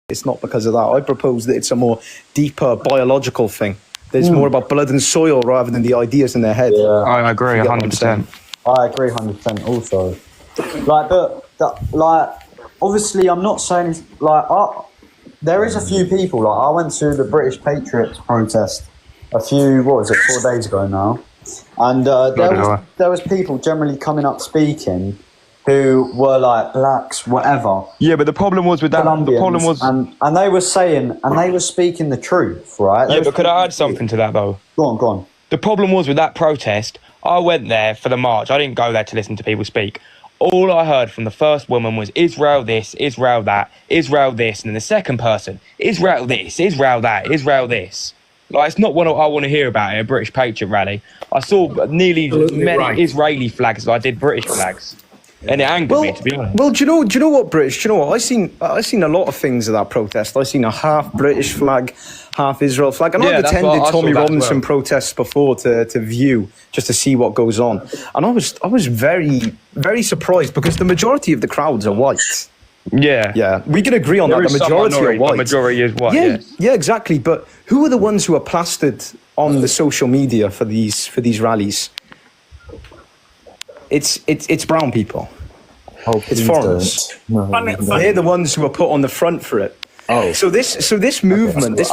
it's not because of that. I propose that it's a more deeper biological thing. There's more about blood and soil rather than the ideas in their head. Yeah. I agree 100%. I agree 100% also. Like, obviously, I'm not saying, there is a few people, like, I went to the British Patriots protest a few, 4 days ago now, and there was people generally coming up speaking who were like blacks, whatever. Yeah, but the problem was with that. The problem was, and they were saying, and they were speaking the truth, right? Yeah, but could I add something to that though? Go on. The problem was with that protest. I went there for the march. I didn't go there to listen to people speak. All I heard from the first woman was Israel this, Israel that, Israel this, and then the second person, Israel this, Israel that, Israel this. Like, it's not what I want to hear about at a British Patriot rally. I saw nearly as many Israeli flags as I did British flags. And it angered me, to be honest. Well, do you know what, British? Do you know what? I seen a lot of things at that protest. I seen a half British flag, half Israel flag, and I've attended Tommy Robinson protests before to view, just to see what goes on. And I was very, very surprised because the majority of the crowds are white. Yeah, we can agree on that. The majority are white. The majority is white. Yeah, exactly. But who are the ones who are plastered on the social media for these rallies? It's brown people. It's foreigners. They're the ones who are put on the front for it. Oh, so this movement, which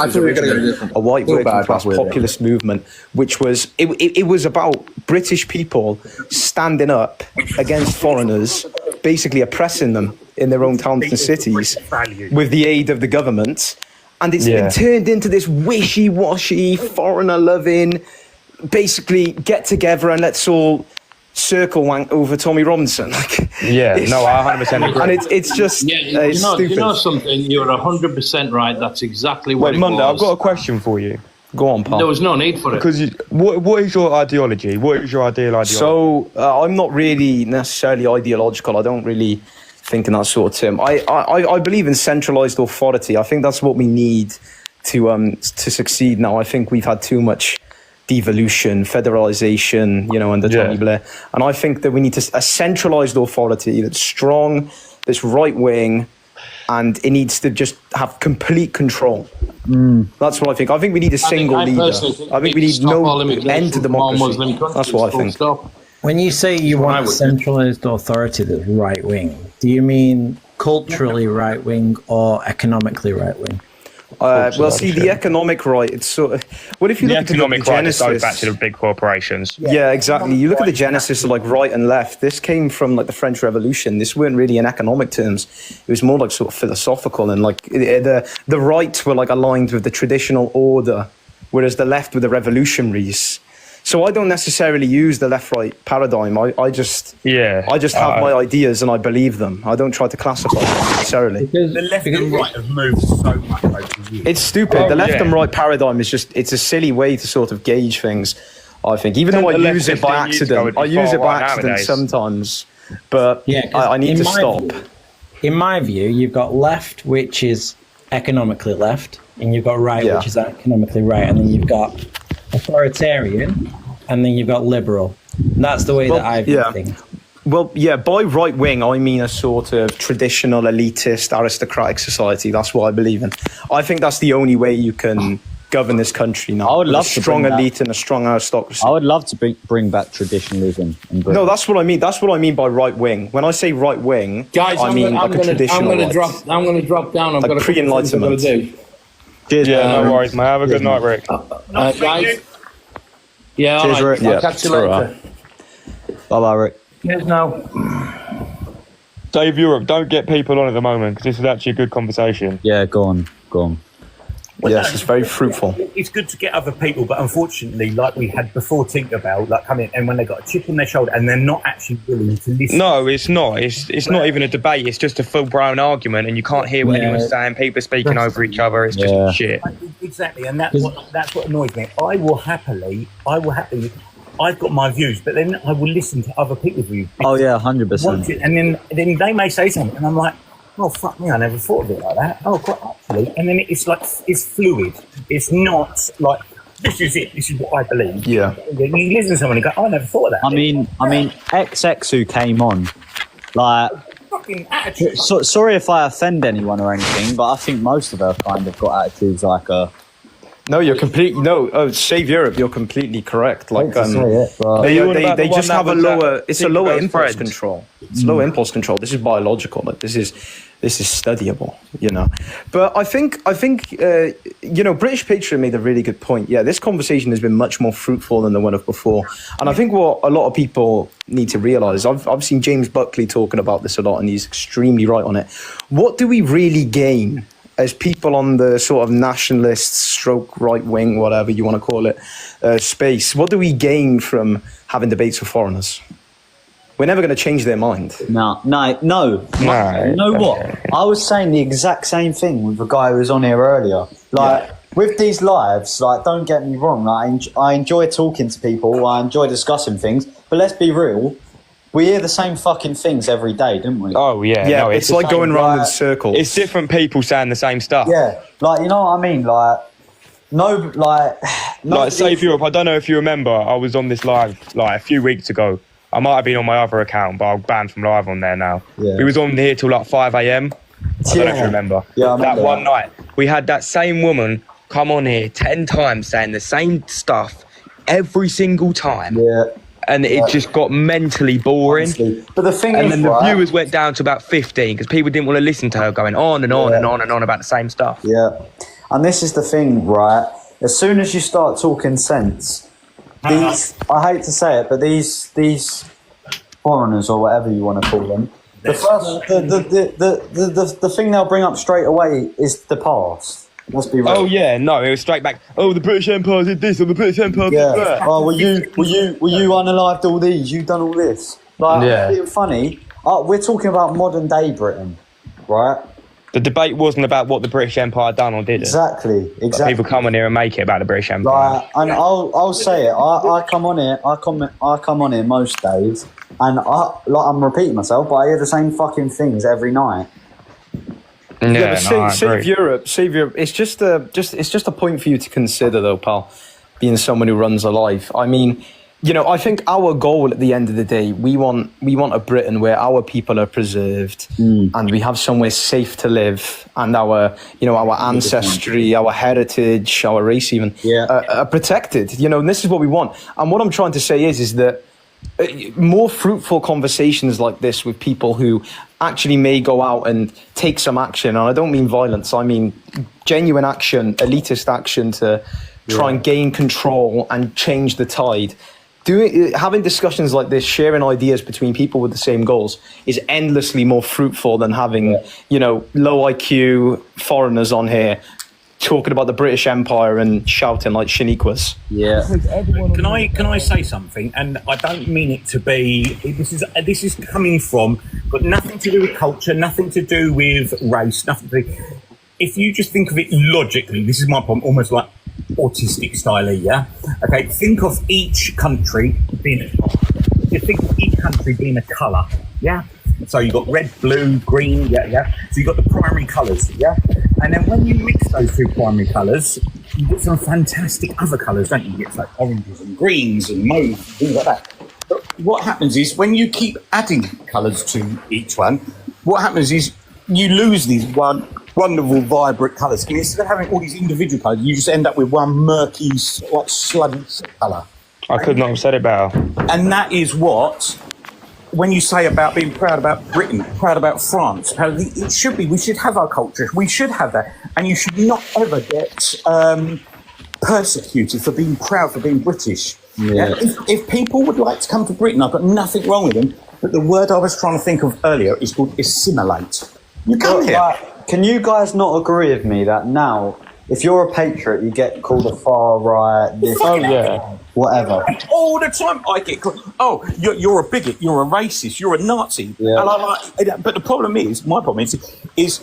was originally a white working class populist movement, which was it was about British people standing up against foreigners, basically oppressing them in their own towns and cities with the aid of the government, and it's been turned into this wishy-washy, foreigner-loving, basically get together and let's all circle wank over Tommy Robinson. I 100% agree. And it's just stupid. You know something? You're 100% right. That's exactly what it Monday, was. I've got a question for you. Go on, Paul. There was no need for it. Because what is your ideology? What is your ideal ideology? So I'm not really necessarily ideological. I don't really think in that sort of term. I believe in centralised authority. I think that's what we need to succeed now. I think we've had too much devolution, federalisation, under Tony Blair. And I think that we need a centralised authority that's strong, that's right-wing, and it needs to just have complete control. That's what I think. I think we need a single leader. I think we need no end to democracy. That's what I think. When you say you want a centralised authority that's right-wing, do you mean culturally right-wing or economically right-wing? Well, see, the economic right, it's sort of... Well, if you look at the genesis... goes back to the big corporations. Yeah, exactly. You look at the genesis of, like, right and left. This came from, like, the French Revolution. This weren't really in economic terms. It was more, like, sort of philosophical. And, like, the right were, like, aligned with the traditional order, whereas the left were the revolutionaries. So I don't necessarily use the left-right paradigm. I just have my ideas and I believe them. I don't try to classify them necessarily. Because the left and right have moved so much over the years. It's stupid. The left and right paradigm is it's a silly way to sort of gauge things, I think. Even though I use it by accident. I use it by accident sometimes. But I need to stop. In my view, you've got left, which is economically left, and you've got right, which is economically right, and then you've got authoritarian, and then you've got liberal. And that's the way that I view things. Well, yeah, by right wing, I mean a sort of traditional, elitist, aristocratic society. That's what I believe in. I think that's the only way you can govern this country now. I would love a strong elite and a strong aristocracy. I would love to bring back traditionalism in Britain. No, that's what I mean. That's what I mean by right wing. When I say right wing, guys, I mean like a traditional I'm going to drop down. I've got pre-enlightenment. Cheers, no worries, mate. Have a good night, Rick. Guys. Yeah, cheers, Rick. I'll catch you later. Bye-bye, Rick. Cheers now. Dave eur0pe, don't get people on at the moment because this is actually a good conversation. Yeah, go on. Well, yes, it's very fruitful. It's good to get other people, but unfortunately, like we had before Tinkerbell, like come in and when they got a chip on their shoulder and they're not actually willing to listen. No, it's not. It's not even a debate. It's just a full-blown argument, and you can't hear what anyone's saying. People are speaking over each other. It's just shit. Exactly, and that's what annoys me. I will happily. I've got my views, but then I will listen to other people's views. Oh yeah, 100%. And then they may say something, and I'm like, oh fuck me, I never thought of it like that. Oh, quite actually. And then it's like it's fluid. It's not like this is it. This is what I believe. Yeah. You listen to someone and go, oh, I never thought of that. I mean, XX who came on, like fucking attitude. Sorry if I offend anyone or anything, but I think most of her kind of got attitudes like a. No, you're completely Save Europe. You're completely correct. Like they just have a lower. It's a lower impulse control. It's lower impulse control. This is biological. Like this is studyable. You know, but I think British Patriot made a really good point. Yeah, this conversation has been much more fruitful than the one of before, and I think what a lot of people need to realize. I've seen James Buckley talking about this a lot, and he's extremely right on it. What do we really gain as people on the sort of nationalist stroke right wing, whatever you want to call it, space? What do we gain from having debates with foreigners? We're never going to change their mind. No. You know what? I was saying the exact same thing with the guy who was on here earlier. Like, with these lives, like, don't get me wrong, like, I enjoy talking to people, I enjoy discussing things, but let's be real, we hear the same fucking things every day, don't we? Oh, yeah. Yeah, no, it's like going round in circles. It's different people saying the same stuff. Yeah, like, you know what I mean? Like, Save Europe, I don't know if you remember, I was on this live, like, a few weeks ago. I might have been on my other account, but I'm banned from live on there now. Yeah. We was on here till, like, 5 a.m. I don't know if you remember. Yeah, I remember that one night, we had that same woman come on here 10 times saying the same stuff every single time. Yeah. And it just got mentally boring. Honestly. But the thing and is, then the viewers went down to about 15 because people didn't want to listen to her going on and on and on and on about the same stuff. Yeah. And this is the thing, right? As soon as you start talking sense, these, I hate to say it, but these foreigners or whatever you want to call them, the thing they'll bring up straight away is the past. Let's be real. Oh yeah, no, it was straight back. Oh, the British Empire did this, or the British Empire did that. Oh, were you unalived all these? You done all this? Like, being funny. We're talking about modern day Britain, right? The debate wasn't about what the British Empire done or didn't. Exactly. But people come on here and make it about the British Empire. And I'll say it. I come on here. I come on here most days, and I'm repeating myself, but I hear the same fucking things every night. Yeah, but save Europe. It's just a point for you to consider, though, pal. Being someone who runs a life. I mean, you know, I think our goal at the end of the day, we want a Britain where our people are preserved and we have somewhere safe to live, and our ancestry, our heritage, our race even are protected. You know, and this is what we want. And what I'm trying to say is that more fruitful conversations like this with people who actually may go out and take some action, and I don't mean violence, I mean genuine action, elitist action to try and gain control and change the tide. Having discussions like this, sharing ideas between people with the same goals, is endlessly more fruitful than having low IQ foreigners on here talking about the British Empire and shouting like Shaniquas. Yeah. Can I say something? And I don't mean it to be. This is coming from, but nothing to do with culture, nothing to do with race, nothing to do. If you just think of it logically, this is my problem, almost like autistic style, yeah. Okay, think of each country being a colour, yeah. So you've got red, blue, green, yeah. So you've got the primary colours, yeah? And then when you mix those two primary colours, you get some fantastic other colours, don't you? You get like oranges and greens and mauve, things like that. But what happens is, when you keep adding colours to each one, what happens is you lose these wonderful, vibrant colours. And instead of having all these individual colours, you just end up with one murky, like, sludgy colour. I could not have said it better. And that is what... When you say about being proud about Britain, proud about France, it should be. We should have our culture. We should have that. And you should not ever get persecuted for being proud, for being British. Yeah. If people would like to come to Britain, I've got nothing wrong with them. But the word I was trying to think of earlier is called assimilate. You come here. Can you guys not agree with me that now, if you're a patriot, you get called a far right, this, whatever. All the time I get called, you're a bigot, you're a racist, you're a Nazi. Yeah. And but the problem is, my problem is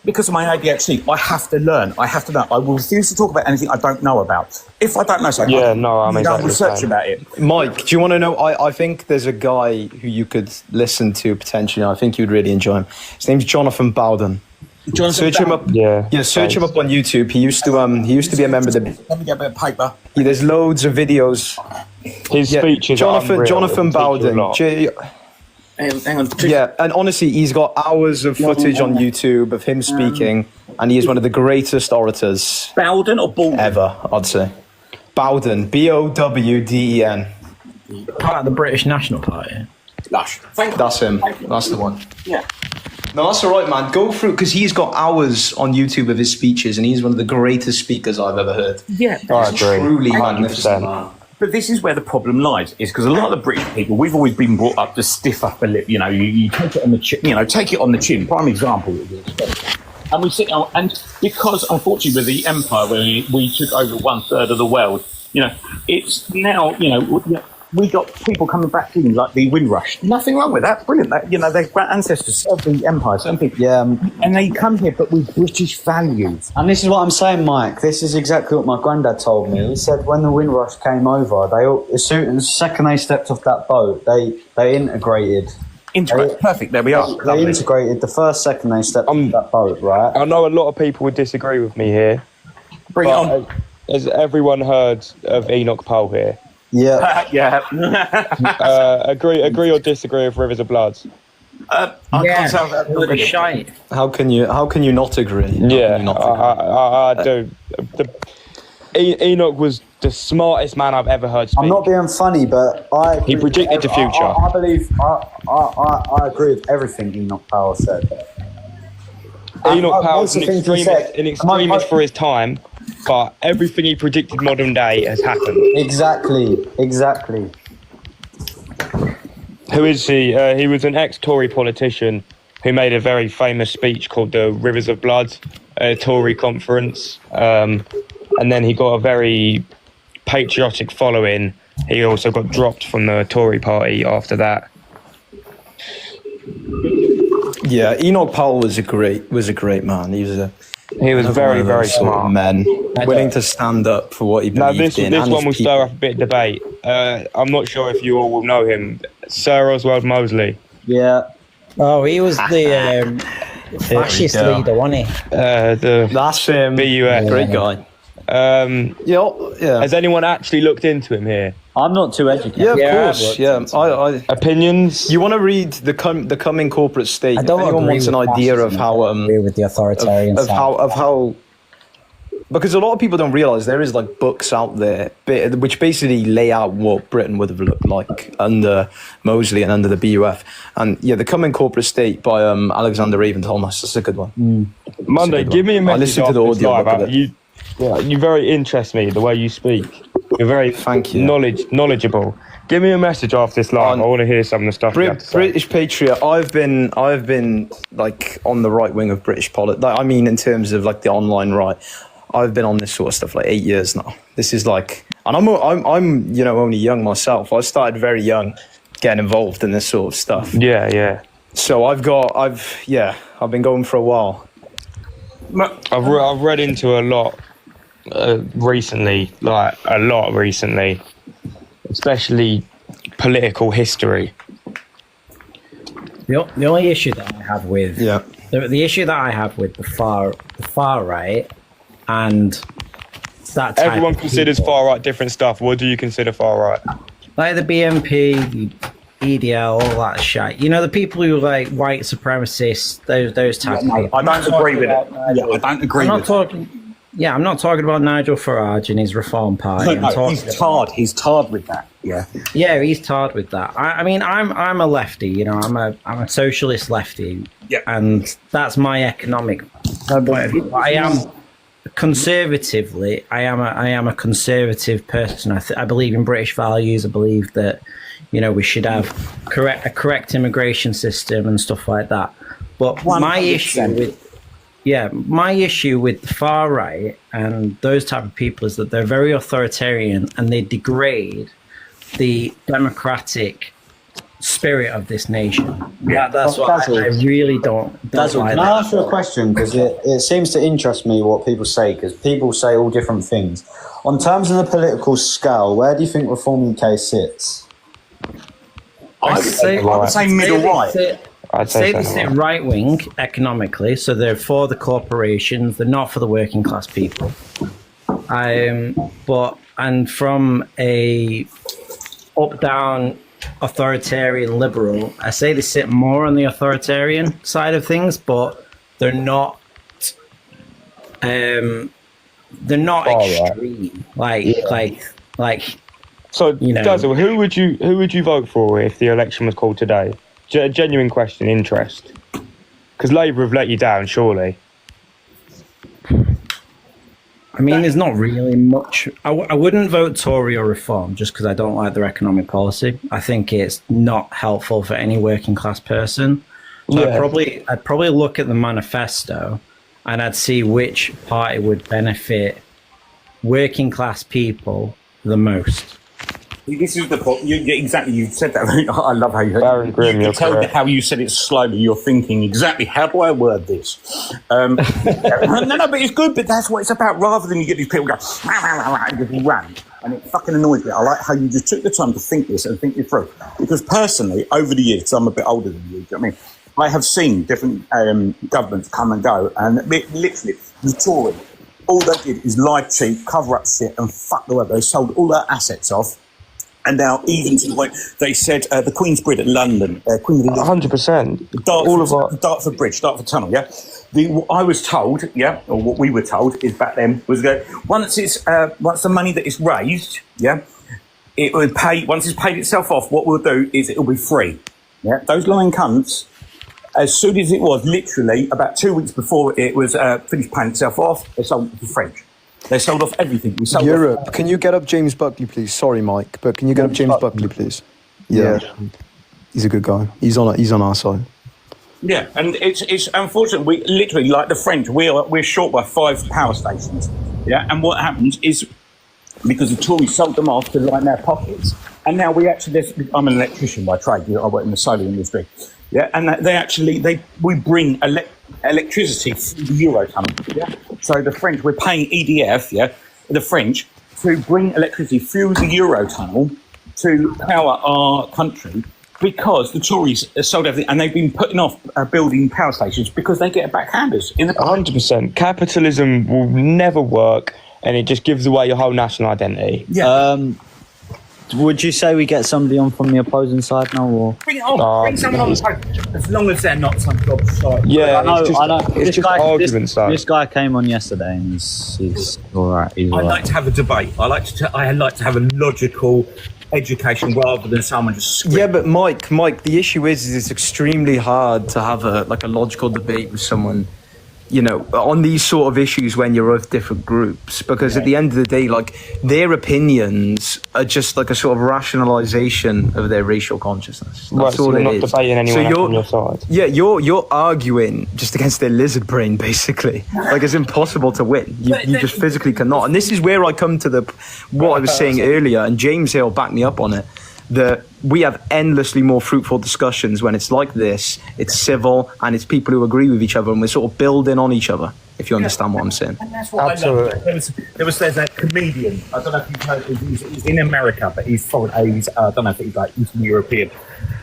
because of my ADHD, I have to learn. I will refuse to talk about anything I don't know about. If I don't know something, I'm exactly research about it. Mike, do you want to know? I think there's a guy who you could listen to potentially. I think you'd really enjoy him. His name's Jonathan Bowden. Search him up. Search him up on YouTube. He used to be a member of the. Let me get a bit of paper. There's loads of videos. His speech is Jonathan Bowden. Hang on. Yeah, and honestly, he's got hours of footage on YouTube of him speaking, and he is one of the greatest orators Bowden or Baldwin? ever, I'd say. Bowden, Bowden. Part of the British National Party. Lush. Thank you. That's him. That's the one. Yeah. No, that's all right, man. Go through, because he's got hours on YouTube of his speeches, and he's one of the greatest speakers I've ever heard. Yeah. I agree. Truly 100%. magnificent, man. But this is where the problem lies, is because a lot of the British people, we've always been brought up to stiff upper lip. You know, you take it on the chin. You know, take it on the chin. Prime example. And we sit, and because unfortunately with the empire, where we took over 1/3 of the world, you know, it's now, you know, we got people coming back in like the Windrush. Nothing wrong with that. Brilliant. That, you know, their ancestors served the empire. Something. Yeah. And they come here, but with British values. And this is what I'm saying, Mike. This is exactly what my granddad told me. He said when the Windrush came over, as soon as the second they stepped off that boat, they integrated. Perfect. There we are. They integrated the first second they stepped off that boat, right? I know a lot of people would disagree with me here. Bring it on. Has everyone heard of eur0pe here? Yeah. Yeah. Agree or disagree with Rivers of Blood? I can't tell that. Bloody shite. How can you not agree? Yeah, How I do. Enoch was the smartest man I've ever heard speak. I'm not being funny, but He predicted the future. I believe I agree with everything eur0pe said. eur0pe was an most of the things he said- extremist for his time, but everything he predicted modern day has happened. Exactly. Who is he? He was an ex-Tory politician who made a very famous speech called the Rivers of Blood Tory conference. And then he got a very patriotic following. He also got dropped from the Tory party after that. Yeah, eur0pe was a great man. He was very, very smart. Man, willing to stand up for what he believed in. This and one will his stir people. up a bit of debate. I'm not sure if you all will know him. Sir Oswald Mosley. Yeah. Oh, he was the fascist go. leader, wasn't he? That's him. BUF. Great guy. Yeah. Has anyone actually looked into him here? I'm not too educated. Yeah, of Yeah, course. Yeah, Opinions? You want to read the coming corporate state? I don't If anyone agree wants an with idea of fascism, how I agree with the authoritarian of side. how because a lot of people don't realize there is like books out there which basically lay out what Britain would have looked like under Mosley and under the BUF. And yeah, the coming corporate state by Alexander Raven Thomas. That's a good one. Monday, give me a message. I listened to the after this audio live. book of it. You very interest me the way you speak. You're very Thank you. knowledgeable. Give me a message after this live. I want to hear some of the stuff. you have to say. British Patriot. I've been like on the right wing of British politics. Like, I mean, in terms of like the online right, I've been on this sort of stuff like 8 years now. This is like, and I'm only young myself. I started very young, getting involved in this sort of stuff. Yeah. So I've been going for a while. I've read into a lot recently, especially political history. The only issue that I have with the issue that I have with the far right and that type Everyone of considers people, far right different stuff. What do you consider far right? like the BNP, the EDL, all that shit. You know, the people who are like white supremacists, those type of people. I don't agree with it. Yeah, I don't agree with it. I'm not talking about Nigel Farage and his Reform Party. No, he's tarred with that. Yeah. Yeah, he's tarred with that. I mean, I'm a lefty. You know, I'm a socialist lefty. Yeah. And that's my economic point of view. I am conservatively. I am a conservative person. I believe in British values. I believe that, you know, we should have a correct immigration system and stuff like that. But my issue with the far right and those type of people is that they're very authoritarian and they degrade the democratic spirit of this nation. Yeah, that's what I really don't Dazzle, like. can I ask you a question? Because it seems to interest me what people say, because people say all different things. On terms of the political scale, where do you think Reform UK sits? I would say middle right. I'd Say say they so. sit right wing economically, so they're for the corporations, they're not for the working class people. And from a up down authoritarian liberal, I say they sit more on the authoritarian side of things, but they're not. They're not extreme. Like. So, you know, Dazzle, who would you vote for if the election was called today? Genuine question, interest. Because Labour have let you down, surely. I mean, there's not really much. I wouldn't vote Tory or Reform just because I don't like their economic policy. I think it's not helpful for any working class person. So I'd probably look at the manifesto and I'd see which party would benefit working class people the most. This is the point. Exactly, you said that. I love how you Baron Grimm, you you're tell correct. how you said it slowly. You're thinking exactly, how do I word this? No, but it's good. But that's what it's about. Rather than you get these people go and just run, and it fucking annoys me. I like how you just took the time to think this and think it through. Because personally, over the years, because I'm a bit older than you, do you know what I mean? I have seen different governments come and go, and literally the Tory, all they did is lie cheap, cover up shit, and fuck the web. They sold all their assets off. And now, even to the point, they said the Queen's Bridge at London, Queen of 100%. Dartford Bridge, Dartford Tunnel, yeah? What I was told, yeah, or what we were told is back then, was that once the money that is raised, yeah, it will pay, once it's paid itself off, what we'll do is it'll be free. Yeah, those lying cunts, as soon as it was, literally, about 2 weeks before it was finished paying itself off, they sold it to French. They sold off everything. We sold eur0pe. Can you get up James Buckley, please? Sorry, Mike, but can you get up James Buckley, please? Yeah. He's a good guy. He's on our side. Yeah, and it's unfortunate. We literally, like the French, we're short by 5 power stations. Yeah, and what happens is because the Tories sold them off to line their pockets, and now we actually. I'm an electrician by trade. I work in the solar industry. Yeah, and we bring electricity through the Eurotunnel. Yeah, so the French, we're paying EDF. Yeah, the French to bring electricity through the Eurotunnel to power our country because the Tories sold everything and they've been putting off building power stations because they get backhanders in the 100%. Capitalism will never work, and it just gives away your whole national identity. Yeah. Would you say we get somebody on from the opposing side now, or Bring it on. Bring someone on the phone. As long as they're not some job site. Yeah, I know. It's just argument style. This guy came on yesterday, and he's all right. I like to have a debate. I like to have a logical education rather than someone just screaming. Yeah, but Mike, the issue is it's extremely hard to have a logical debate with someone, you know, on these sort of issues when you're of different groups, because at the end of the day, like, their opinions are just like a sort of rationalization of their racial consciousness. That's all you're it not is. debating anyone on your side. Yeah, you're arguing just against their lizard brain, basically. Like, it's impossible to win. You just physically cannot. And this is where I come to what I was saying earlier, and James here will back me up on it, that we have endlessly more fruitful discussions when it's like this. It's civil and it's people who agree with each other, and we're sort of building on each other, if you understand what I'm saying. And that's what absolutely. I love. There's a comedian. I don't know if you've heard. He's in America, but he's foreign. I don't know if he's like Eastern European,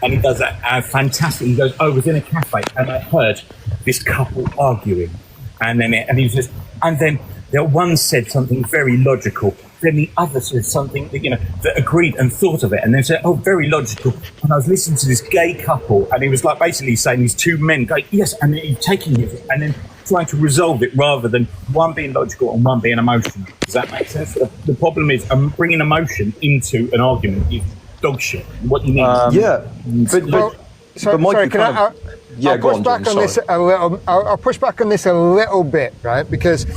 and he does that fantastic. He goes, "I was in a cafe and I heard this couple arguing, and then the one said something very logical." Then the other said something that agreed and thought of it, and then said, "Oh, very logical." And I was listening to this gay couple, and he was like basically saying these two men go, "Yes," and then he's taking it and then trying to resolve it rather than one being logical and one being emotional. Does that make sense? The problem is bringing emotion into an argument is dog shit. What you need? Sorry, can I? I'll push back on this a little. I'll push back on this a little bit, right? Because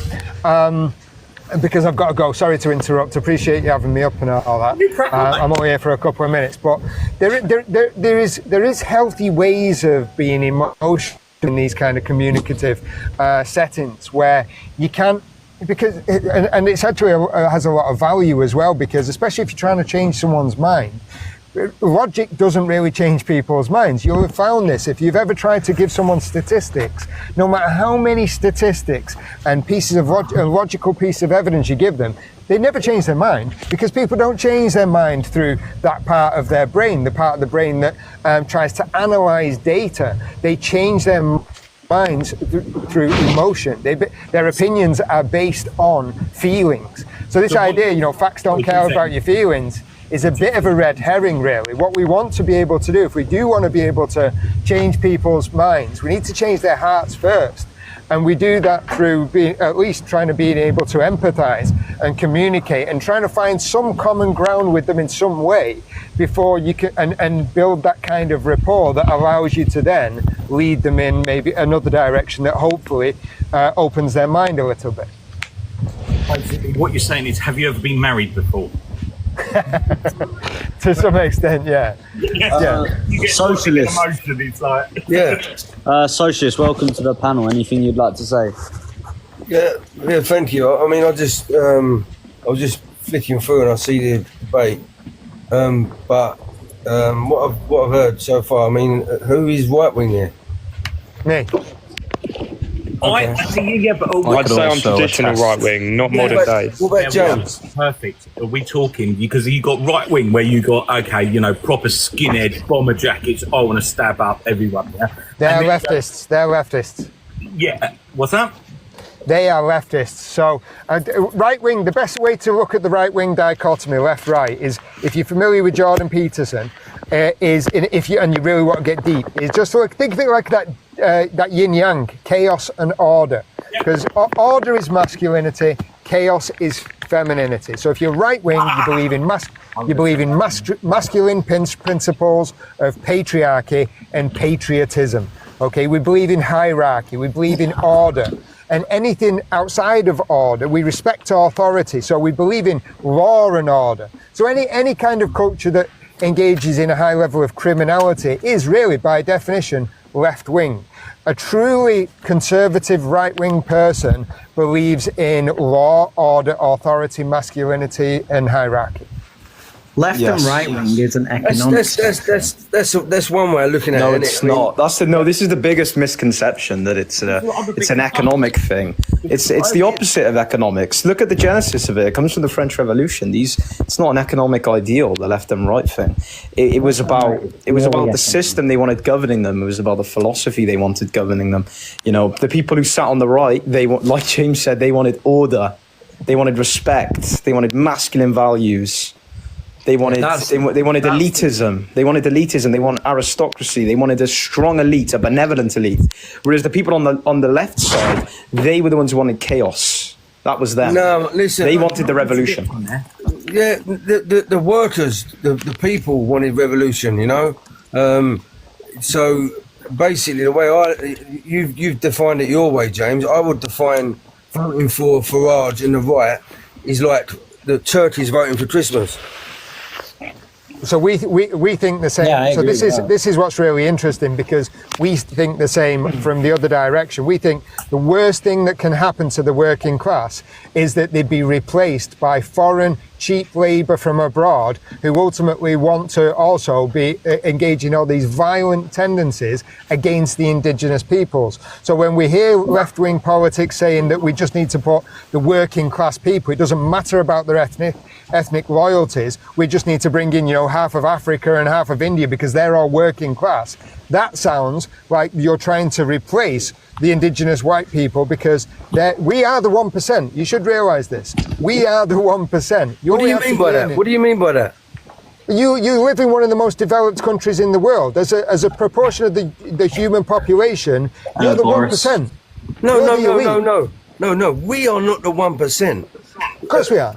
I've got to go. Sorry to interrupt. Appreciate you having me up and all that. I'm only here for a couple of minutes, but there is healthy ways of being emotional in these kind of communicative settings where you can, because and it's actually has a lot of value as well, because especially if you're trying to change someone's mind. Logic doesn't really change people's minds. You'll have found this if you've ever tried to give someone statistics. No matter how many statistics and pieces of a logical piece of evidence you give them, they never change their mind, because people don't change their mind through that part of their brain, the part of the brain that tries to analyze data. They change their minds through emotion. Their opinions are based on feelings. So this idea, facts don't care about your feelings, is a bit of a red herring, really. What we want to be able to do, if we do want to be able to change people's minds, we need to change their hearts first. And we do that through at least trying to be able to empathize and communicate and trying to find some common ground with them in some way before you can, and build that kind of rapport that allows you to then lead them in maybe another direction that hopefully opens their mind a little bit. Basically, what you're saying is, have you ever been married before? To some extent, yeah. You get Socialist. emotion, it's like... Socialist, welcome to the panel. Anything you'd like to say? Yeah, thank you. I mean, I was just flicking through and I see the debate. But what I've heard so far, I mean, who is right wing here? Me. I'd say I'm traditional right wing, not modern day. What about James? Perfect. Are we talking, because you got right wing where you got, proper skinhead, bomber jackets, I want to stab up everyone. Yeah? They're leftists. They're leftists. Yeah. What's that? They are leftists. So, right wing, the best way to look at the right wing dichotomy, left right, is if you're familiar with Jordan Peterson, and you really want to get deep, is just think of it like that yin yang, chaos and order. Because order is masculinity, chaos is femininity. So if you're right wing, you believe in masculine principles of patriarchy and patriotism. Okay, we believe in hierarchy, we believe in order. And anything outside of order, we respect authority. So we believe in law and order. So any kind of culture that engages in a high level of criminality is really, by definition, left wing. A truly conservative right wing person believes in law, order, authority, masculinity, and hierarchy. Left and right wing is an economic. That's one way of looking at it. No, it's not. This is the biggest misconception, that it's an economic thing. It's the opposite of economics. Look at the genesis of it. It comes from the French Revolution. It's not an economic ideal, the left and right thing. It was about the system they wanted governing them. It was about the philosophy they wanted governing them. You know, the people who sat on the right, like James said, they wanted order, they wanted respect, they wanted masculine values. They wanted elitism. They wanted elitism. They want aristocracy. They wanted a strong elite, a benevolent elite. Whereas the people on the left side, they were the ones who wanted chaos. That was them. No, listen. They wanted the revolution. Yeah, the workers, the people wanted revolution. You know, so basically the way you've defined it your way, James. I would define voting for Farage and the right is like the turkeys voting for Christmas. So we think the same. Yeah, so this is what's really interesting, because we think the same from the other direction. We think the worst thing that can happen to the working class is that they'd be replaced by foreign cheap labour from abroad, who ultimately want to also be engaging in all these violent tendencies against the indigenous peoples. So when we hear left-wing politics saying that we just need to put the working class people, it doesn't matter about their ethnic loyalties, we just need to bring in, half of Africa and half of India because they're all working class. That sounds like you're trying to replace the indigenous white people, because we are the 1%. You should realise this. We are the 1%. What do you mean by that? What do you mean by that? You live in one of the most developed countries in the world. As a proportion of the human population, you're the 1%. No. We are not the 1%. Of course we are.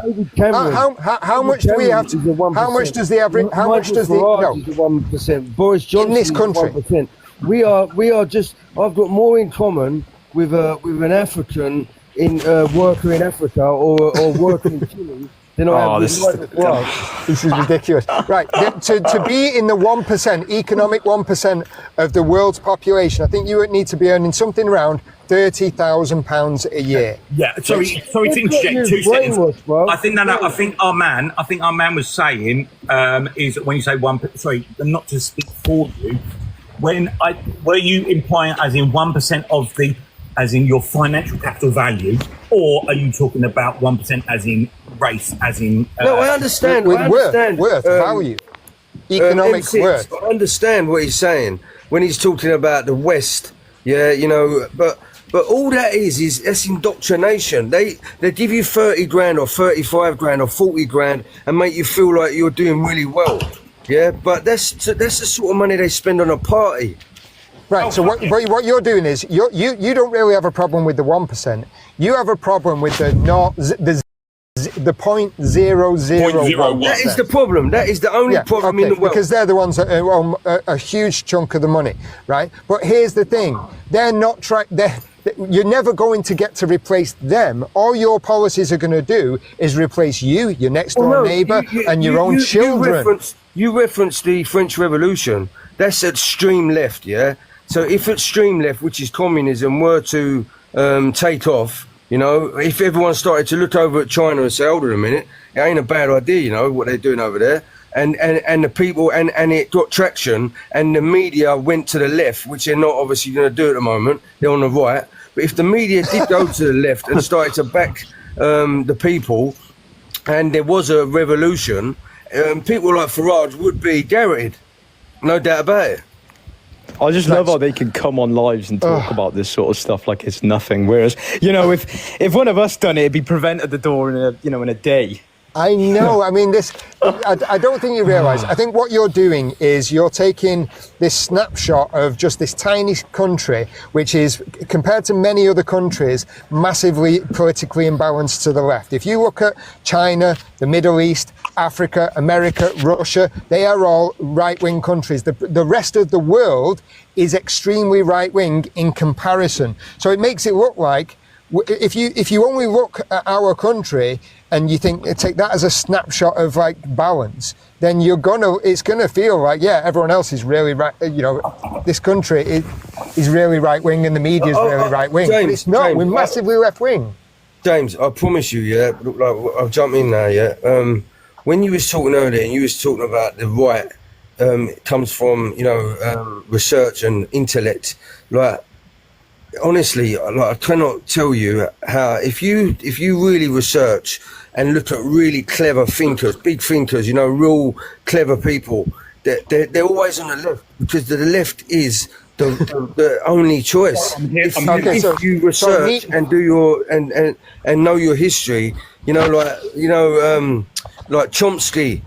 How much do we have to? How much does the average? How much does the? No. 1%. Boris Johnson in this country. 1%. We are just. I've got more in common with an African worker in Africa or worker in Chile than I have with This is ridiculous. Right, to be in the 1%, economic 1% of the world's population, I think you would need to be earning something around £30,000 a year. Yeah, sorry to interject 2 seconds. I think our man was saying is when you say not to speak for you. Were you implying as in 1% of as in your financial capital value, or are you talking about 1% as in race, as in? No, I understand. Worth, value, economic worth. I understand what he's saying when he's talking about the West. Yeah, but But all that is that's indoctrination. They give you 30 grand or 35 grand or 40 grand and make you feel like you're doing really well. Yeah, but that's the sort of money they spend on a party. Right. So what you're doing is you don't really have a problem with the 1%. You have a problem with the 0.001%. That is the problem. That is the only problem in the world. Because they're the ones that own a huge chunk of the money, right? But here's the thing: they're not you're never going to get to replace them. All your policies are going to do is replace you, your next door neighbour, and your own children. You referenced the French Revolution. That's extreme left, yeah? So if extreme left, which is communism, were to take off, you know, if everyone started to look over at China and say, hold on a minute, it ain't a bad idea, you know, what they're doing over there. And the people, and it got traction, and the media went to the left, which they're not obviously going to do at the moment. They're on the right. But if the media did go to the left and started to back the people, and there was a revolution, people like Farage would be garroted. No doubt about it. I just love how they can come on lives and talk about this sort of stuff like it's nothing. Whereas, you know, if one of us done it, it'd be prevented at the door in a day. I know. I mean, I don't think you realise. I think what you're doing is you're taking this snapshot of just this tiny country, which is, compared to many other countries, massively politically imbalanced to the left. If you look at China, the Middle East, Africa, America, Russia, they are all right-wing countries. The rest of the world is extremely right-wing in comparison. So it makes it look like, if you only look at our country and you take that as a snapshot of like balance, then it's gonna feel like, yeah, everyone else is really right. You know, this country is really right wing and the media is really right wing. But it's not. We're massively left wing. James, I promise you, yeah. Like, I'll jump in now, yeah. When you was talking earlier, and you was talking about the right, it comes from research and intellect, like. Honestly, like, I cannot tell you how, if you really research and look at really clever thinkers, big thinkers, you know, real clever people, they're always on the left, because the left is the only choice. If you research and do your and know your history, you know, like Chomsky,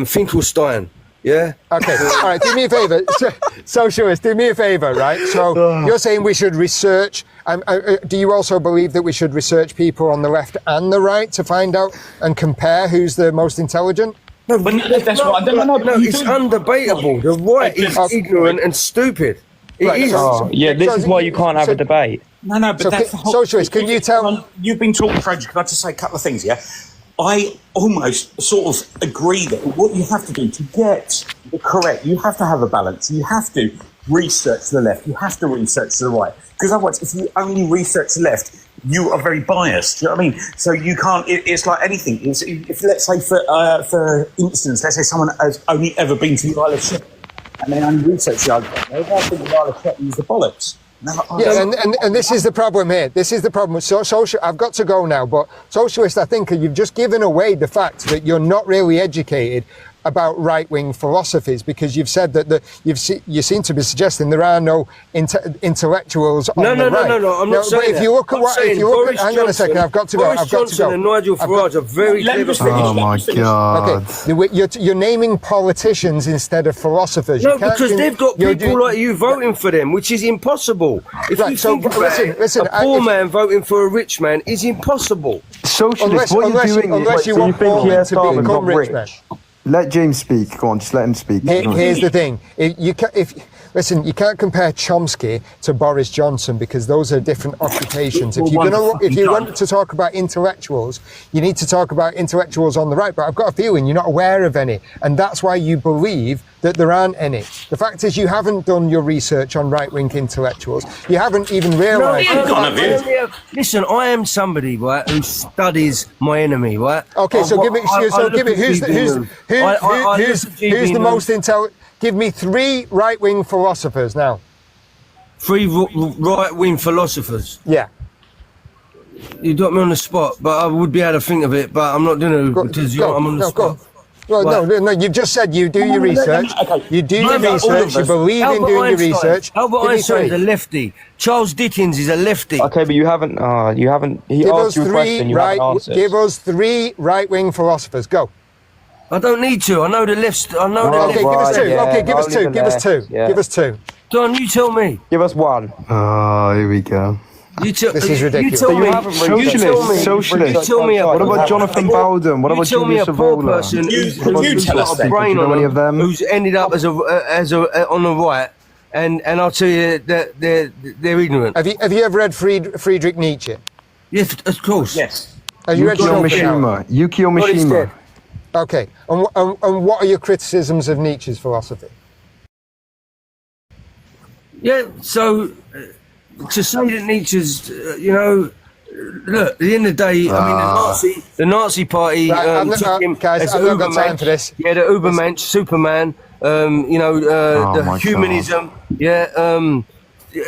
Finkelstein. Yeah. Okay. All right. Do me a favour, socialists. Do me a favour, right? So you're saying we should research. Do you also believe that we should research people on the left and the right to find out and compare who's the most intelligent? No, but that's what I don't know. No, it's undebatable. The right is ignorant and stupid. It is. This is why you can't have a debate. No, but that's the whole... Socialists, can you tell... You've been talking, Fred, can I just say a couple of things, yeah? I almost sort of agree that what you have to do to get the correct, you have to have a balance. You have to research the left. You have to research the right. Because otherwise, if you only research the left, you are very biased. Do you know what I mean? So you can't, it's like anything. If let's say, for instance, let's say someone has only ever been to the Isle of Sheppey and they only research the Isle of Sheppey, they won't think the Isle of Sheppey is the bollocks. And this is the problem here. This is the problem. I've got to go now, but socialists, I think you've just given away the fact that you're not really educated about right-wing philosophies, because you've said that you seem to be suggesting there are no intellectuals on the right. No, I'm not saying that. But if you look at hang on a second, I've got to go. Boris Johnson and Nigel Farage are very clever. Oh my God. Okay, you're naming politicians instead of philosophers. No, because they've got people like you voting for them, which is impossible. If you think about listen, a poor man voting for a rich man is impossible. Socialist, what are you doing? Unless you want poor men to become rich men. Let James speak. Go on, just let him speak. Here's the thing: you can't compare Chomsky to Boris Johnson, because those are different occupations. If you want to talk about intellectuals, you need to talk about intellectuals on the right. But I've got a feeling you're not aware of any, and that's why you believe that there aren't any. The fact is, you haven't done your research on right-wing intellectuals. You haven't even realised. Listen, I am somebody, right, who studies my enemy, right? Okay, so give me. Who's the most intelligent? Give me 3 right-wing philosophers now. 3 right-wing philosophers? Yeah. You got me on the spot, but I would be able to think of it, but I'm not doing it because I'm on the spot. Well, no, you've just said you do your research. Okay. You do your research, you believe in doing your research. Albert Give me Einstein is three. a lefty. Charles Dickens is a lefty. Okay, but you haven't. He Give asked us you a question. You haven't answered. give us three right-wing philosophers. Go. I don't need to. I know the left. I know the Okay, left. give us two. yeah, Okay, give us I'll two. leave Give it us there. two. Yeah. Give us two. Don, you tell me. Give us one. Oh, here we go. You tell. This is ridiculous. You tell So me. you haven't You researched tell me. Socialist. You tell me. What about Jonathan Bowden? What about You tell me Julius a poor Evola? person who's you tell us got a then. brain Do you know on any of them? who's ended up as a on the right, and I'll tell you that they're ignorant. Have you ever read Friedrich Nietzsche? Yes, of course. Yes. Have you read Yukio Schopenhauer? Mishima. Yukio Mishima. Okay, and what are your criticisms of Nietzsche's philosophy? Yeah. So to say that Nietzsche's, look, at the end of the day, I mean, the Nazi party Right, took him guys, as I've not got Ubermensch. time for this. Yeah, the Ubermensch, Superman, the my humanism. Yeah.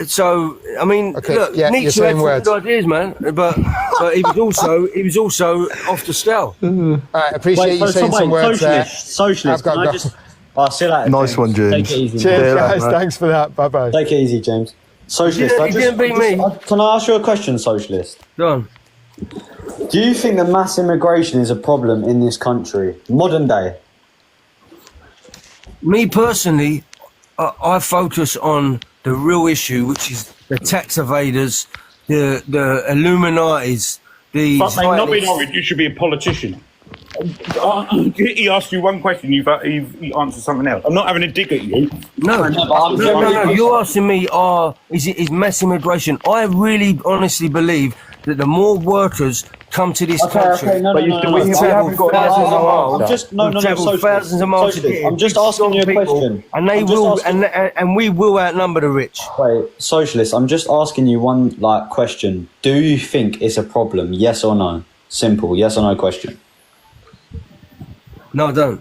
So I mean, Okay, look, yeah, you're Nietzsche saying had words. good ideas, man, but he was also off the scale. All right, appreciate you saying some words there. Socialist. I've got Can I to just... Oh, see you later, Nice one, James. Take it easy. Cheers, mate. guys. man. Thanks for that. Bye-bye. Take it easy, James. Socialist. You didn't beat me. Can I ask you a question, Socialist? Don. Do you think that mass immigration is a problem in this country, modern day? Me personally, I focus on the real issue, which is the tax evaders, the Illuminatis, the. But mate, not being horrid, you should be a politician. He asked you one question, you've answered something else. I'm not having a dig at you. No. You're asking me, is mass immigration? I really, honestly believe that the more workers come to this country, we haven't got thousands of miles. I'm just travel thousands of miles to get here. I'm just asking you a People, question. and they I'm just will, asking- and we will outnumber the rich. Wait, Socialist. I'm just asking you one question. Do you think it's a problem? Yes or no? Simple. Yes or no question. No, I don't.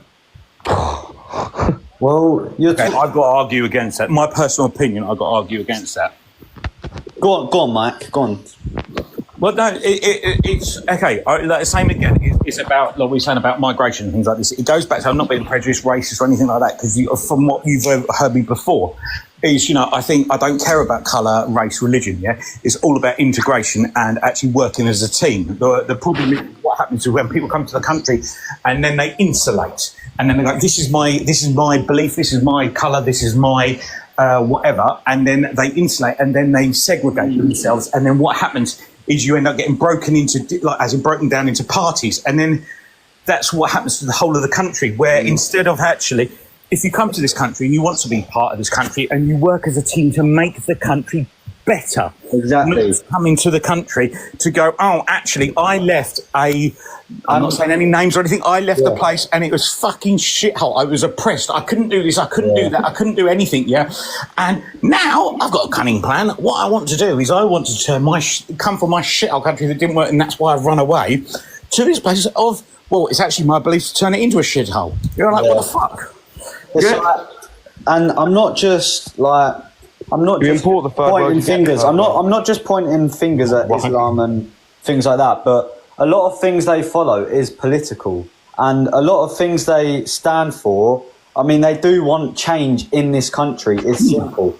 Well, you're. Okay, I've got to argue against that. My personal opinion, I've got to argue against that. Go on, Mike. Go on. Well, no, it's okay. Like the same again. It's about, like we were saying about migration and things like this. It goes back to I'm not being prejudiced, racist, or anything like that. Because from what you've heard me before, is I think I don't care about colour, race, religion. Yeah, it's all about integration and actually working as a team. The problem is what happens is when people come to the country and then they insulate, and then they're like, this is my belief, this is my colour, this is my whatever, and then they insulate and then they segregate themselves, and then what happens is you end up getting broken down into parties, and then that's what happens to the whole of the country, where instead of actually, if you come to this country and you want to be part of this country and you work as a team to make the country better. Exactly. Not coming to the country to go, oh, actually, I left I'm not saying any names or anything, I left the place and it was fucking shithole. I was oppressed. I couldn't do this, I couldn't do that, I couldn't do anything, yeah? And now I've got a cunning plan. What I want to do is I want to turn come from my shithole country that didn't work, and that's why I've run away, to this place of, well, it's actually my belief to turn it into a shithole. You're like, what the fuck? And I'm not just pointing fingers. I'm not just pointing fingers at Islam and things like that, but a lot of things they follow is political, and a lot of things they stand for. I mean, they do want change in this country. It's simple.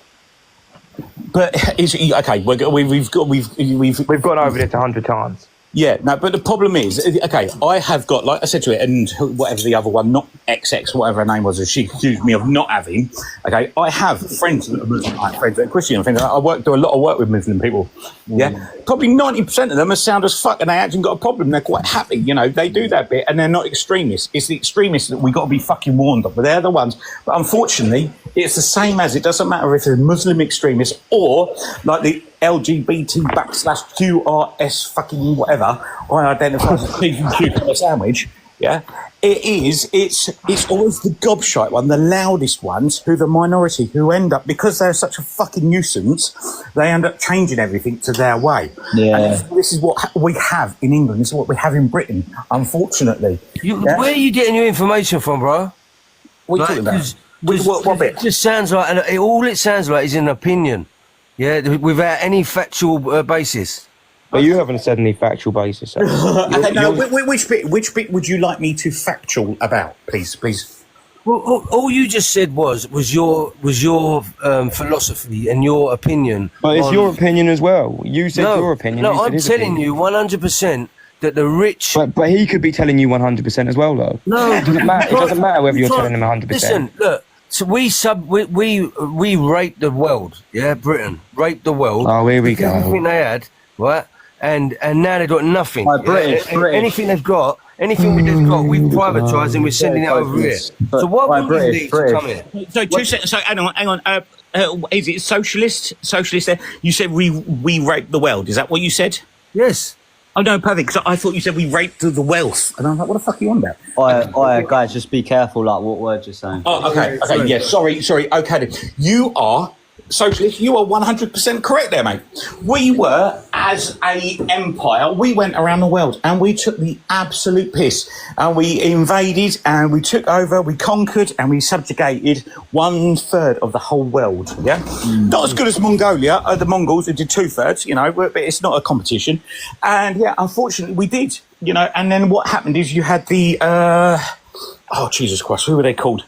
But okay, we've gone over this 100 times. Yeah, no, but the problem is, okay, I have got, like I said to it, and whatever the other one, not XX, whatever her name was, and she accused me of not having, okay, I have friends that are Muslim, friends that are Christian, and things like that. I do a lot of work with Muslim people, yeah? Probably 90% of them are sound as fuck, and they actually got a problem, they're quite happy, they do that bit, and they're not extremists. It's the extremists that we got to be fucking warned of, but they're the ones. But unfortunately, it's the same as, it doesn't matter if they're Muslim extremists or, like the LGBT/QRS fucking whatever, I identify as a beef and cucumber sandwich, yeah? It's always the gobshite one, the loudest ones, who the minority, who end up, because they're such a fucking nuisance, they end up changing everything to their way. Yeah. And this is what we have in England, this is what we have in Britain, unfortunately. Where are you getting your information from, bro? What are you talking about? What bit? It just sounds like, all it sounds like is an opinion. Yeah, without any factual basis. But you haven't said any factual basis. So. Okay, no, which bit would you like me to factual about, please? Well, all you just said was your philosophy and your opinion. But it's your opinion as well. You said your opinion. No, I'm telling you 100% that the rich. But he could be telling you 100% as well, though. No, it doesn't matter. It doesn't matter whether you're telling him 100%. Listen, look. So we raped the world, yeah, Britain raped the world. Oh, here we go. Everything they had, right, and now they've got nothing. British. Anything they've got, we've privatised and we're sending it over here. So why wouldn't you come here? So 2 seconds. So hang on. Is it socialist? Socialist? There. You said we raped the world. Is that what you said? Yes. Oh no, perfect. Because I thought you said we raped the wealth, and I'm like, what the fuck are you on about? Guys, just be careful, like what words you're saying. Oh, okay, yeah, sorry. Okay, then. You are socialist. You are 100% correct there, mate. We were, as a empire, we went around the world and we took the absolute piss, and we invaded and we took over, we conquered and we subjugated 1/3 of the whole world. Yeah, not as good as Mongolia. The Mongols who did 2/3. You know, but it's not a competition. And yeah, unfortunately, we did. You know, and then what happened is you had the oh Jesus Christ, who were they called?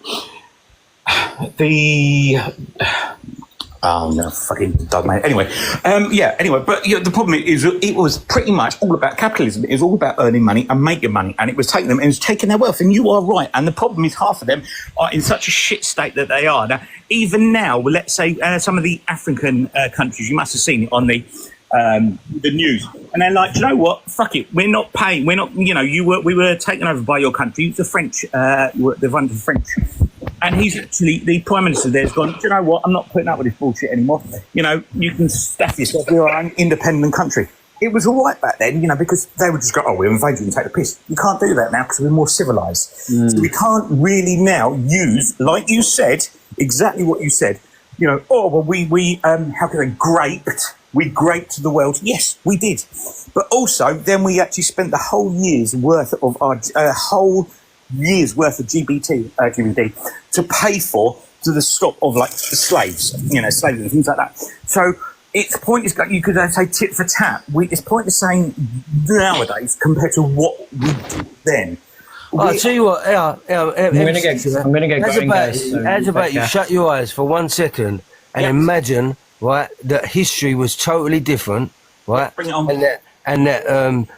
Oh no, fucking dog, mate. Anyway, but the problem is it was pretty much all about capitalism. It was all about earning money and making money, and it was taking them and it was taking their wealth. And you are right. And the problem is half of them are in such a shit state that they are. Now, even now, well, let's say some of the African countries, you must have seen it on the news, and they're like, do you know what? Fuck it, we're not paying. We're not. You know, we were taken over by your country. The French, they've run the French. And he's actually, the Prime Minister there's gone, do you know what, I'm not putting up with this bullshit anymore. You know, you can staff yourself, we're our own independent country. It was all right back then, you know, because they would just go, oh, we'll invade you and take the piss. You can't do that now because we're more civilised. So we can't really now use, like you said, exactly what you said, you know, oh, well, we how can I we graped the world. Yes, we did. But also, then we actually spent the whole year's worth of our GBD to pay for to the stop of like the slaves, you know, slaves and things like that. So it's pointless. You could say tit for tat. It's pointless saying nowadays compared to what we did then. I'll tell you what. I'm going to get going, guys. How's about you shut your eyes for 1 second and imagine, right, that history was totally different, right? Bring it on. And that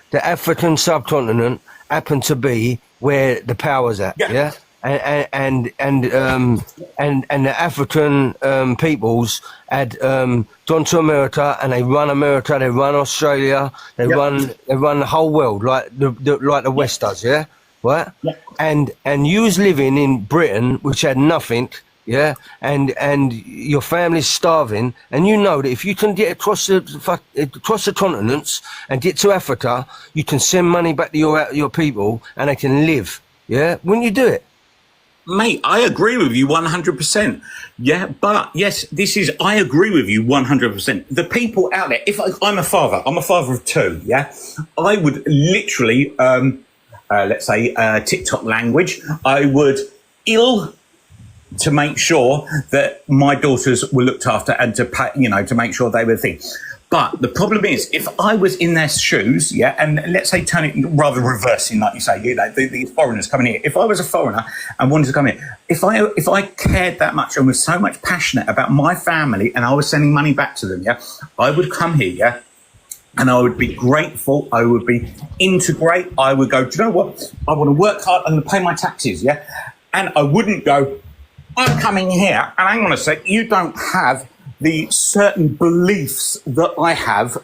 the African subcontinent happened to be where the power's at, yeah? And the African peoples had gone to America, and they run America, they run Australia, they run the whole world like the West does, yeah, right? And you was living in Britain, which had nothing, yeah, and your family's starving, and you know that if you can get across the continents and get to Africa, you can send money back to your people, and they can live. Yeah, wouldn't you do it? Mate, I agree with you 100%. Yeah, but yes, I agree with you 100%. The people out there, I'm a father of 2, yeah? I would literally, let's say, TikTok language, I would to make sure that my daughters were looked after and to pay, you know, to make sure they were things. But the problem is, if I was in their shoes, yeah, and let's say turn it rather reversing, like you say, you know, the foreigners coming here. If I was a foreigner and wanted to come here, if I cared that much and was so much passionate about my family and I was sending money back to them, yeah, I would come here, yeah, and I would be grateful. I would be integrate. I would go, do you know what? I want to work hard. I'm going to pay my taxes, yeah, and I wouldn't go, I'm coming here, and hang on a sec, you don't have the certain beliefs that I have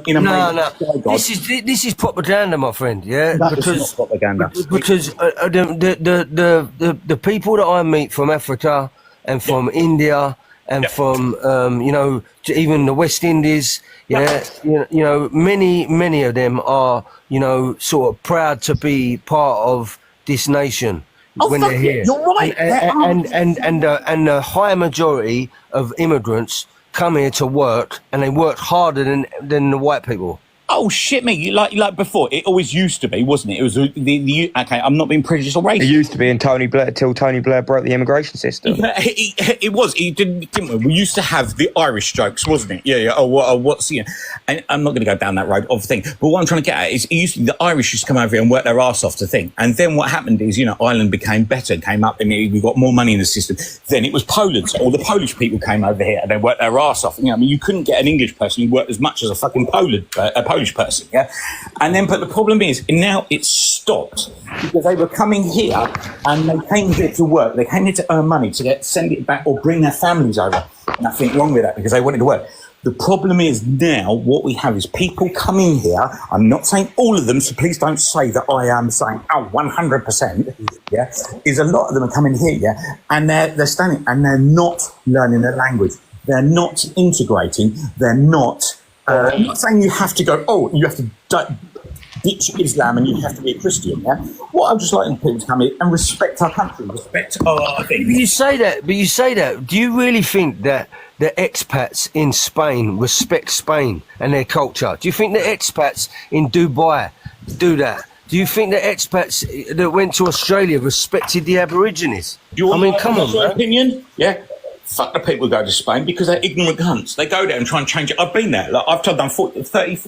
in a No. This is propaganda, my friend. Yeah, because not propaganda. Because the people that I meet from Africa and from India and from you know, even the West Indies. Yeah, you know, many of them are, you know, sort of proud to be part of this nation. When they're here, you're right. And the high majority of immigrants come here to work, and they work harder than the white people. Oh shit, me! Like before, it always used to be, wasn't it? It was the okay. I'm not being prejudiced or racist. It used to be in Tony Blair till Tony Blair broke the immigration system. It was. He didn't we? We used to have the Irish jokes, wasn't it? Yeah. Oh, what's And I'm not going to go down that road of thing. But what I'm trying to get at is, the Irish used to come over here and work their arse off to thing. And then what happened is, Ireland became better, came up, and we got more money in the system. Then it was Poland. So all the Polish people came over here and they worked their arse off. You couldn't get an English person who worked as much as a fucking Polish person, yeah? And then, but the problem is, now it's stopped because they were coming here and they came here to work. They came here to earn money, to send it back or bring their families over. Nothing wrong with that because they wanted to work. The problem is now what we have is people coming here. I'm not saying all of them, so please don't say that I am saying, 100%, yeah? Is a lot of them are coming here, yeah? And they're standing and they're not learning their language. They're not integrating. They're not... I'm not saying you have to go, you have to ditch Islam and you have to be a Christian, yeah? What I'm just liking people to come in and respect our country, respect our things. But you say that. Do you really think that the expats in Spain respect Spain and their culture? Do you think the expats in Dubai do that? Do you think the expats that went to Australia respected the Aborigines? Come on, man. Opinion? Yeah. Fuck the people who go to Spain because they're ignorant cunts. They go there and try and change it. I've been there. Like, I've done 30,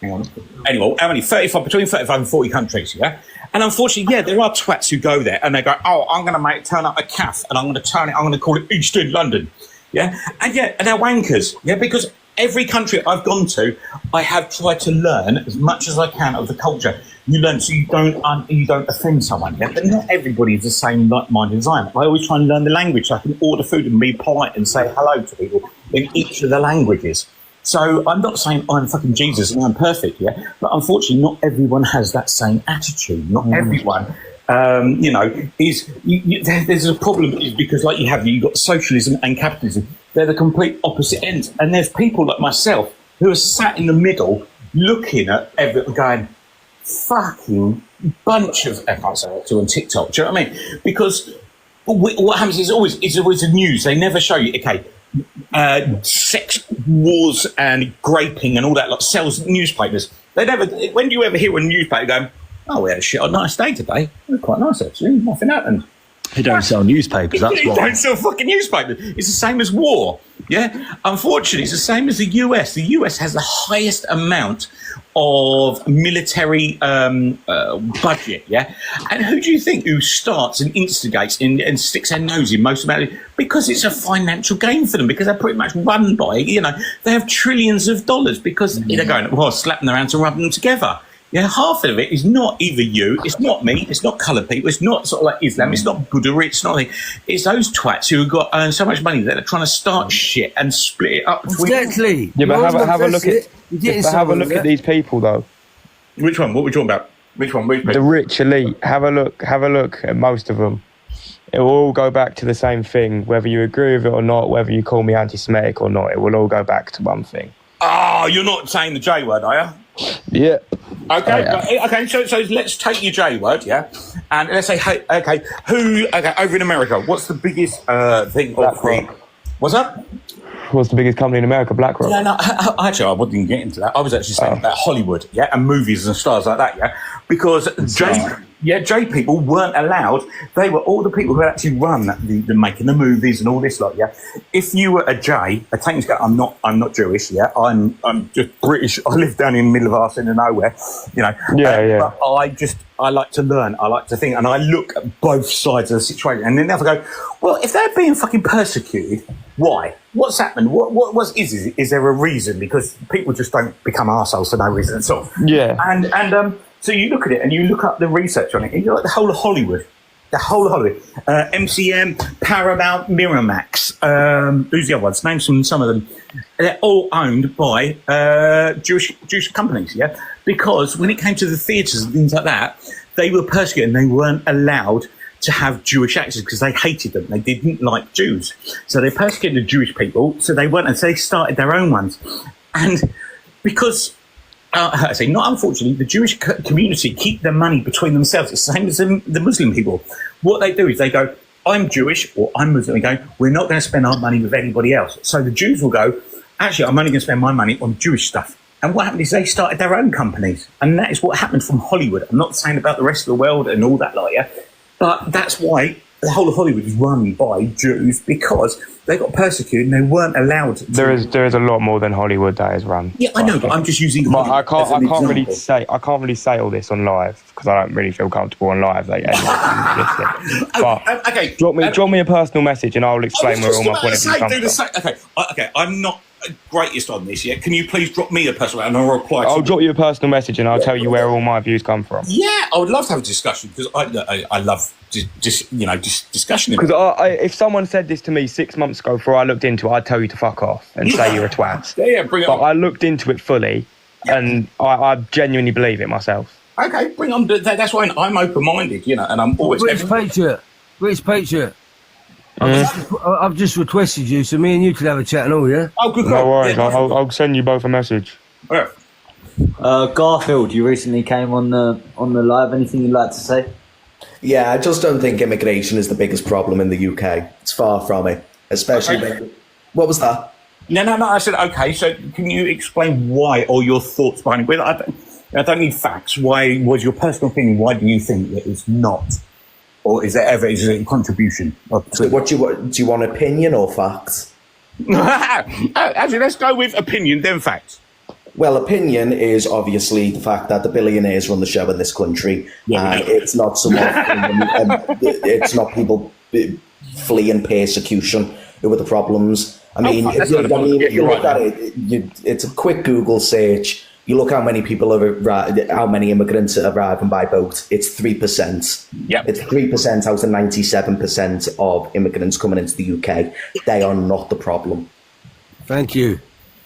hang on. Anyway, how many? 35, between 35 and 40 countries, yeah? And unfortunately, yeah, there are twats who go there and they go, I'm going to turn up a calf and I'm going to call it East End London, yeah? And they're wankers, yeah? Because every country I've gone to, I have tried to learn as much as I can of the culture. You learn so you don't offend someone. Yeah? But not everybody is the same like-minded as I am. I always try and learn the language so I can order food and be polite and say hello to people in each of the languages. So I'm not saying I'm fucking Jesus and I'm perfect, yeah? But unfortunately, not everyone has that same attitude. Not everyone, there's a problem is because you've got socialism and capitalism. They're the complete opposite ends. And there's people like myself who are sat in the middle looking at everything going, fucking bunch of, I can't say that too on TikTok, do you know what I mean? Because what happens is always the news. They never show you, sex wars and graping and all that sells newspapers. They never, when do you ever hear a newspaper going, we had a nice day today. It was quite nice actually, nothing happened. They don't sell newspapers, that's why. They don't sell fucking newspapers. It's the same as war, yeah? Unfortunately, it's the same as the US. The US has the highest amount of military budget, yeah? And who do you think who starts and instigates and sticks their nose in most of it? Because it's a financial gain for them, because they're pretty much run by, they have trillions of dollars because they're going, slapping their hands and rubbing them together. Yeah, half of it is not either you, it's not me, it's not coloured people, it's not sort of like Islam, it's not Buddha, it's not. It's those twats who have got so much money that they're trying to start shit and split it up. Exactly. Yeah, but have a look at these people though. Which one? What are we talking about? Which one? The rich elite. Have a look at most of them. It will all go back to the same thing, whether you agree with it or not, whether you call me anti-Semitic or not. It will all go back to one thing. You're not saying the J word, are you? Yeah. Okay. So let's take your J word, yeah, and let's say, over in America, what's the biggest thing? What's that? What's the biggest company in America? BlackRock. Yeah, no, actually, I wouldn't get into that. I was actually saying about Hollywood, yeah, and movies and stars like that, yeah, because J people weren't allowed. They were all the people who actually run the making the movies and all this lot, yeah. If you were a J, I'm not Jewish, yeah. I'm just British. I live down in the middle of arse in nowhere, Yeah. But I like to learn. I like to think, and I look at both sides of the situation, and then I go, well, if they're being fucking persecuted, why? What's happened? Is there a reason? Because people just don't become arseholes for no reason at all. Yeah. And so you look at it and you look up the research on it, and you're like the whole of Hollywood. MCM, Paramount, Miramax, who's the other ones? Name some of them. They're all owned by Jewish companies, yeah? Because when it came to the theatres and things like that, they were persecuted and they weren't allowed to have Jewish actors because they hated them. They didn't like Jews. So they persecuted the Jewish people, so they weren't, and so they started their own ones. And because... I say, not unfortunately, the Jewish community keep their money between themselves. It's the same as the Muslim people. What they do is they go, I'm Jewish or I'm Muslim. They go, we're not going to spend our money with anybody else. So the Jews will go, actually, I'm only going to spend my money on Jewish stuff. And what happened is they started their own companies. And that is what happened from Hollywood. I'm not saying about the rest of the world and all that like, yeah, but that's why the whole of Hollywood is run by Jews, because they got persecuted and they weren't allowed to. There is a lot more than Hollywood that is run. Yeah, I know, but I'm just using. But I can't example. really say all this on live because I don't really feel comfortable on live. Like, but okay, drop me a personal message and I'll explain where all my point of view comes from. Okay, I'm not greatest on this yet. Can you please drop me a personal and I'll reply? I'll drop you a personal message and I'll tell you where all my views come from. Yeah, I would love to have a discussion because I love just discussion. Because if someone said this to me 6 months ago before I looked into it, I'd tell you to fuck off and say you're a twat. Yeah, bring it but on. I looked into it fully and I genuinely believe it myself. Okay, bring on. That's why I'm open-minded, and I'm always. British Patriot. I've just requested you, so me and you could have a chat and all, yeah? Oh, good. No worries, Yeah, I'll send you both a message. Yeah. Garfield, you recently came on the live. Anything you'd like to say? Yeah, I just don't think immigration is the biggest problem in the UK. It's far from it, especially when... What was that? No. I said okay. So, can you explain why or your thoughts behind it? I don't need facts. Why was your personal opinion? Why do you think that it's not, or is it a contribution? So do you want opinion or facts? Actually, let's go with opinion, then facts. Well, opinion is obviously the fact that the billionaires run the show in this country, and it's not it's not people fleeing persecution who are the problems. I mean, if you look at it, it's a quick Google search. You look how many people how many immigrants are arriving by boat. It's 3%. Yep. It's 3% out of 97% of immigrants coming into the UK. They are not the problem. Thank you.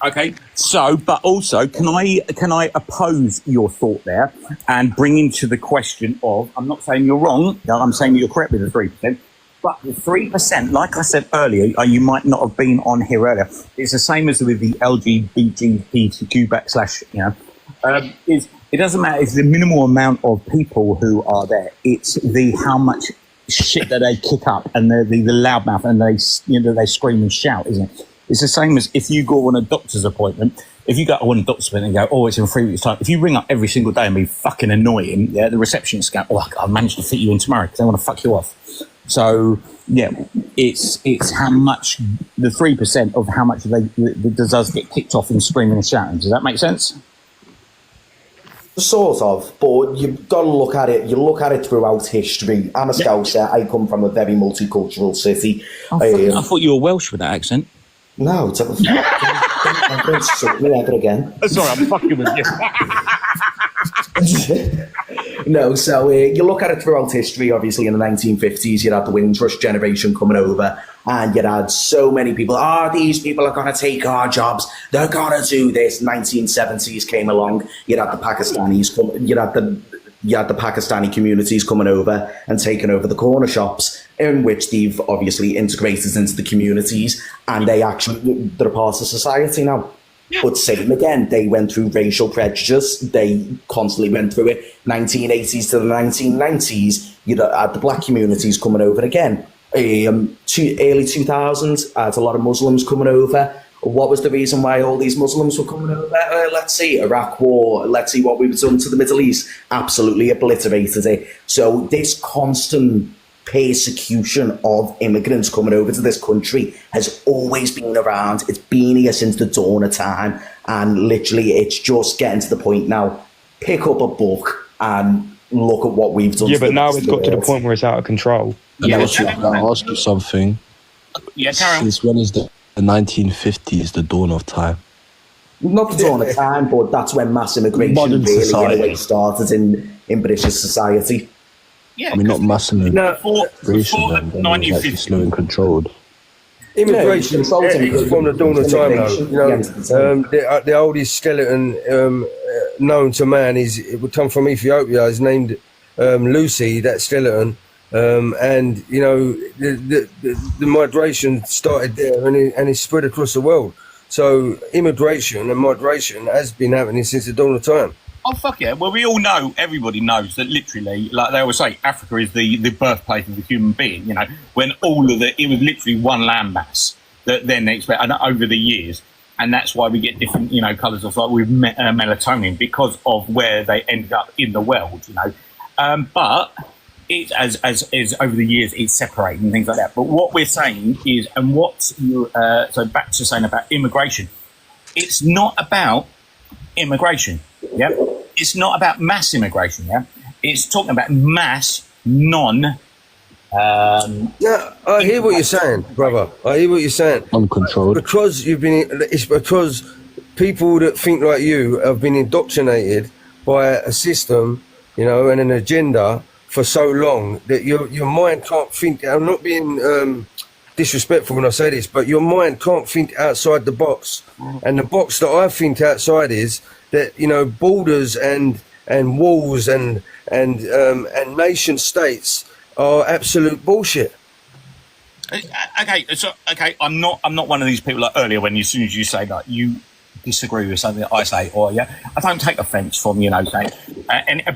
Okay, so, but also, can I oppose your thought there and bring into the question of, I'm not saying you're wrong, I'm saying you're correct with the 3%, but the 3%, like I said earlier, you might not have been on here earlier, it's the same as with the LGBTQ it doesn't matter, it's the minimal amount of people who are there, it's the how much shit that they kick up and the loudmouth and they scream and shout, isn't it? It's the same as if you go on a doctor's appointment. If you go on a doctor's appointment and go, oh, it's in 3 weeks' time. If you ring up every single day and be fucking annoying, yeah, the receptionist go, oh, I managed to fit you in tomorrow because they want to fuck you off. So, yeah, it's how much, the 3% of how much does get kicked off and screaming and shouting. Does that make sense? Sort of, but you've got to look at it. You look at it throughout history. I'm a Scouser. I come from a very multicultural city. I thought you were Welsh with that accent. No, it's don't insult me ever again. Sorry, I'm fucking with you. No, so you look at it throughout history. Obviously, in the 1950s, you had the Windrush generation coming over, and you had so many people. These people are going to take our jobs. They're going to do this. 1970s came along. You had the Pakistanis. You had the Pakistani communities coming over and taking over the corner shops, in which they've obviously integrated into the communities, and they're a part of society now. Yeah. But same again, they went through racial prejudice. They constantly went through it. 1980s to the 1990s, you had the black communities coming over again. Early 2000s, had a lot of Muslims coming over. What was the reason why all these Muslims were coming over? Let's see, Iraq War. Let's see what we've done to the Middle East. Absolutely obliterated it. So this constant persecution of immigrants coming over to this country has always been around. It's been here since the dawn of time. And literally, it's just getting to the point now. Pick up a book and look at what we've done. Yeah, but now it's got to the point where it's out of control. Yeah, I'll ask you something. Yeah, Karen. Since when is the 1950s the dawn of time? Not the dawn of time, but that's when mass immigration really started in British society. Yeah, I mean, not mass immigration, before then it was actually slow and controlled. Immigration is from the dawn of time, though. The oldest skeleton known to man it would come from Ethiopia. It's named Lucy, that skeleton. And the migration started there and it spread across the world. So immigration and migration has been happening since the dawn of time. Oh, fuck yeah. Well, we all know, everybody knows that literally, like they always say, Africa is the birthplace of the human being, when all of it was literally one landmass that then they expect, and over the years, and that's why we get different, colours of like with melatonin because of where they ended up in the world, But it, as over the years, it's separated and things like that. But what we're saying is, and so back to saying about immigration, it's not about immigration, yeah. It's not about mass immigration, yeah. It's talking about mass non. Yeah, I hear what you're saying, brother. I hear what you're saying. Uncontrolled. It's because people that think like you have been indoctrinated by a system, and an agenda for so long that your mind can't think. I'm not being disrespectful when I say this, but your mind can't think outside the box. And the box that I think outside is that borders and walls and nation states are absolute bullshit. Okay. I'm not one of these people like earlier when as soon as you say that you disagree with something that I say, or I don't take offence from saying,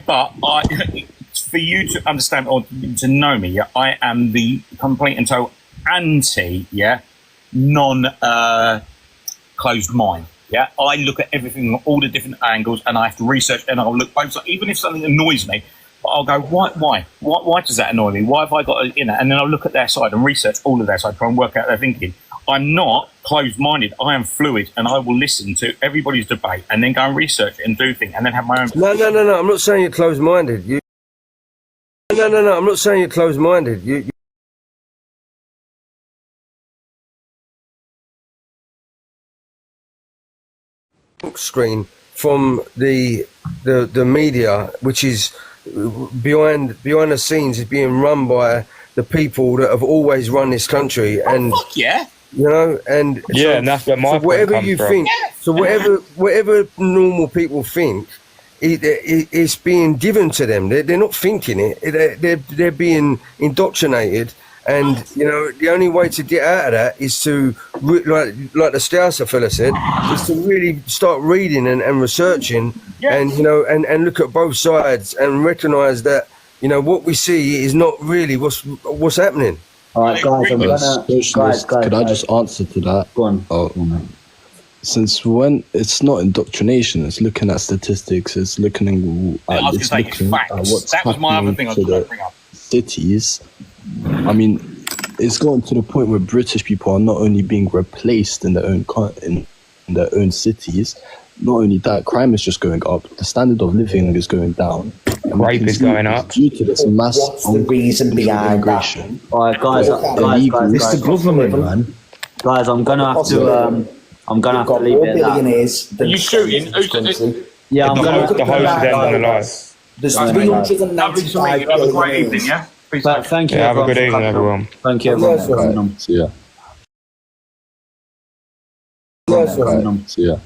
but for you to understand or to know me, I am the complete and total anti, non closed mind. Yeah, I look at everything from all the different angles, and I have to research, and I'll look both sides. Even if something annoys me, I'll go, why does that annoy me? Why have I got and then I'll look at their side and research all of their side, try and work out their thinking. I'm not closed-minded. I am fluid, and I will listen to everybody's debate, and then go and research and do things, and then have my own. No. I'm not saying you're closed-minded. No. I'm not saying you're closed-minded. Screen from the media, which is behind the scenes, is being run by the people that have always run this country, and fuck yeah, and and that's where my whatever point you comes think, from. so whatever normal people think, it's being given to them. They're not thinking it. They're being indoctrinated. And the only way to get out of that is to, like the Stouser fella said, is to really start reading and researching, and and look at both sides and recognise that what we see is not really what's happening. All right, guys, Could I just answer to that? Go on. Since when it's not indoctrination, it's looking at statistics, it's looking at what's that was my other thing I was going to bring up. Cities. I mean, it's gotten to the point where British people are not only being replaced in their own cities. Not only that, crime is just going up. The standard of living is going down. Rape is going up due to this mass. What's the reason behind that? All right, guys. It's the government, man. Guys, I'm gonna have to leave it at that. Are you shooting? Yeah, I'm gonna. The host is ending the live. There's Have 395 a great evening, yeah? Thank you. Have a good everyone, evening, everyone. Thank you, everyone. See ya. See ya.